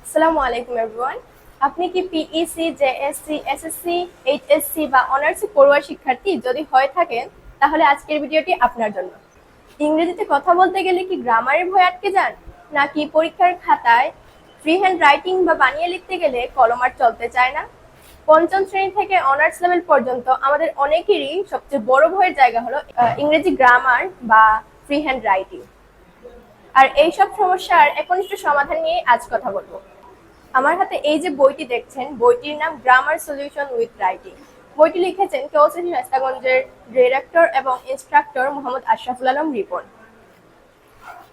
আসসালামু আলাইকুম এভরিওয়ান। আপনি কি পিইসি, জেএসসি, এসএসসি, এইচএসসি বা অনার্সি পড়ুয়া শিক্ষার্থী? যদি হয়ে থাকেন তাহলে আজকের ভিডিওটি আপনার জন্য। ইংরেজিতে কথা বলতে গেলে কি গ্রামারের ভয় আটকে যান, নাকি পরীক্ষার খাতায় ফ্রি হ্যান্ড রাইটিং বা বানিয়ে লিখতে গেলে কলম আর চলতে চায় না? পঞ্চম শ্রেণী থেকে অনার্স লেভেল পর্যন্ত আমাদের অনেকেরই সবচেয়ে বড় ভয়ের জায়গা হলো ইংরেজি গ্রামার বা ফ্রি হ্যান্ড রাইটিং। আর এইসব সমস্যার একনিষ্ঠ সমাধান নিয়ে আজ কথা বলবো। আমার হাতে এই যে বইটি দেখছেন, বইটির নাম গ্রামার সলিউশন উইথ রাইটিং। বইটি লিখেছেন কেওসিটি শাস্তাগঞ্জের ডিরেক্টর এবং ইনস্ট্রাক্টর মোহাম্মদ আশরাফুল আলম রিপন।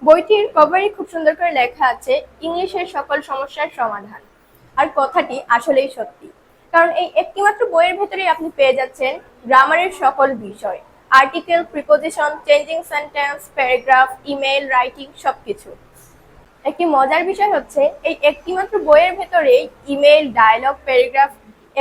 বইটির কভারে খুব সুন্দর করে লেখা আছে ইংলিশের সকল সমস্যার সমাধান। আর কথাটি আসলেই সত্যি, কারণ এই একটিমাত্র বইয়ের ভেতরেই আপনি পেয়ে যাচ্ছেন গ্রামারের সকল বিষয়, article, preposition, changing sentence, paragraph, email, writing সবকিছু। একটি মজার বিষয় হচ্ছে এই একটিমাত্র বইয়ের ভেতরেই ইমেল, ডায়লগ, প্যারাগ্রাফ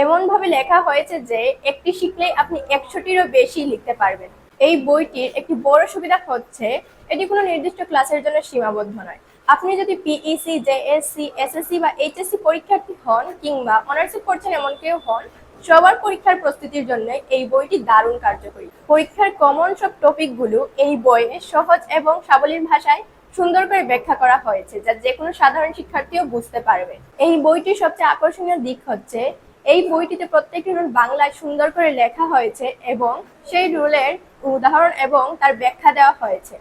এমনভাবে লেখা হয়েছে যে একটি শিখলেই আপনি 100টিরও বেশি লিখতে পারবেন। এই বইটির একটি বড় সুবিধা হচ্ছে এটি কোনো নির্দিষ্ট ক্লাসের জন্য সীমাবদ্ধ নয়। আপনি যদি পিইসি, জেএসসি, এসএসসি বা এইচএসসি পরীক্ষার্থী হন কিংবা অনার্সে পড়ছেন এমন কেউ হন, সবার পরীক্ষার প্রস্তুতির জন্য এই বইটি দারুণ কার্যকরী। পরীক্ষার কমন সব টপিকগুলো এই বইয়ে সহজ এবং সাবলীল ভাষায় সুন্দর করে ব্যাখ্যা করা হয়েছে, যা যে কোনো সাধারণ শিক্ষার্থীও বুঝতে পারবে। এই বইটির সবচেয়ে আকর্ষণীয় দিক হচ্ছে এই বইটিতে প্রত্যেকটি রুল বাংলায় সুন্দর করে লেখা হয়েছে এবং সেই রুলের উদাহরণ এবং তার ব্যাখ্যা দেওয়া হয়েছে।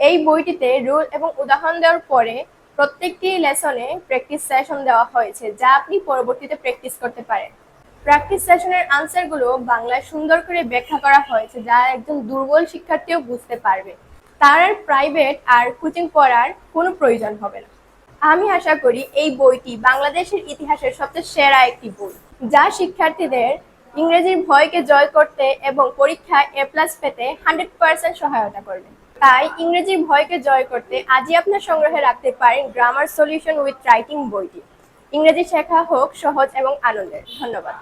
এই বইটিতে রুল এবং উদাহরণ দেওয়ার পরে প্রত্যেকটি লেসনে প্র্যাকটিস সেশন দেওয়া হয়েছে, যা আপনি পরবর্তীতে প্র্যাকটিস করতে পারেন। প্র্যাকটিস সেশনের আনসারগুলো বাংলায় সুন্দর করে ব্যাখ্যা করা হয়েছে, যা একজন দুর্বল শিক্ষার্থীও বুঝতে পারবে। তার আর প্রাইভেট আর কোচিং পড়ার কোনো প্রয়োজন হবে না। আমি আশা করি এই বইটি বাংলাদেশের ইতিহাসের সবচেয়ে সেরা একটি বই, যা শিক্ষার্থীদের ইংরেজির ভয়কে জয় করতে এবং পরীক্ষায় A+ পেতে 100% সহায়তা করবে। তাই ইংরেজির ভয়কে জয় করতে আজই আপনার সংগ্রহে রাখতে পারেন গ্রামার সলিউশন উইথ রাইটিং বইটি। ইংরেজি শেখা হোক সহজ এবং আনন্দের। ধন্যবাদ।